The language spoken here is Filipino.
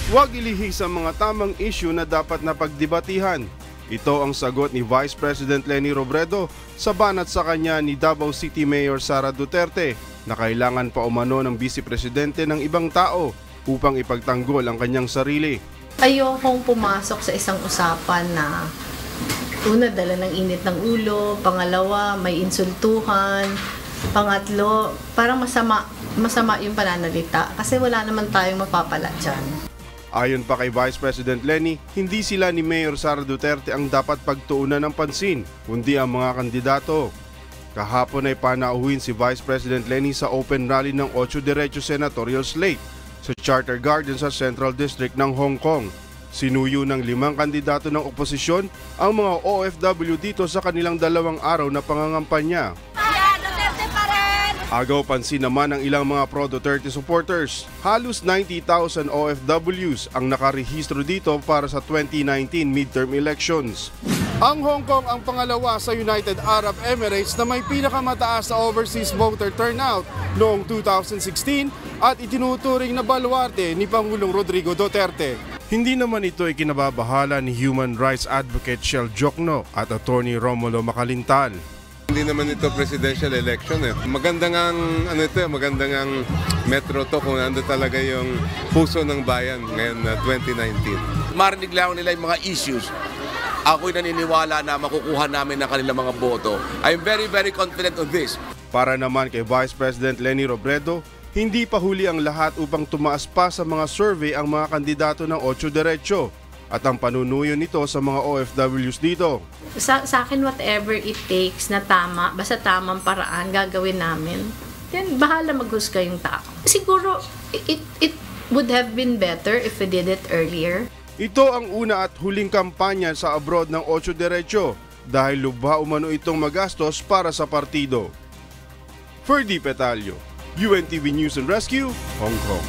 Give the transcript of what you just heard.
Huwag ilihis ang mga tamang issue na dapat na pagdebatihan. Ito ang sagot ni Vice President Leni Robredo sa banat sa kanya ni Davao City Mayor Sara Duterte na kailangan pa umano ng Vice Presidente ng ibang tao upang ipagtanggol ang kanyang sarili. Ayokong pumasok sa isang usapan na una, dala ng init ng ulo, pangalawa, may insultuhan, pangatlo, parang masama yung pananalita kasi wala naman tayong mapapala dyan. Ayon pa kay Vice President Leni, hindi sila ni Mayor Sara Duterte ang dapat pagtuunan ng pansin, kundi ang mga kandidato. Kahapon ay panauhin si Vice President Leni sa open rally ng 8 Diretso Senatorial Slate sa Charter Garden sa Central District ng Hong Kong. Sinuyo ng 5 kandidato ng oposisyon ang mga OFW dito sa kanilang 2 araw na pangangampanya. Agaw pansin naman ng ilang mga pro-Duterte supporters. Halos 90,000 OFWs ang nakarehistro dito para sa 2019 midterm elections. Ang Hong Kong ang pangalawa sa United Arab Emirates na may pinakamataas na overseas voter turnout noong 2016 at itinuturing na baluarte ni Pangulong Rodrigo Duterte. Hindi naman ito ikinababahala ni human rights advocate Shell Jokno at attorney Romulo Macalintal. Hindi naman ito presidential election eh. Magandang ang metro to kung ando talaga yung puso ng bayan ngayon na 2019. Marinig lang nila yung mga issues. Ako'y naniniwala na makukuha namin ang kanilang mga boto. I'm very, very confident on this. Para naman kay Vice President Leni Robredo, hindi pa huli ang lahat upang tumaas pa sa mga survey ang mga kandidato ng 8 Diretso at ang panunuyo nito sa mga OFWs dito. Sa akin, whatever it takes na tama, basta tamang paraan, gagawin namin. Then, bahala maghusga yung tao. Siguro, it would have been better if we did it earlier. Ito ang una at huling kampanya sa abroad ng 8 Diretso dahil lubha umano itong magastos para sa partido. Ferdy Petalio, UNTV News and Rescue, Hong Kong.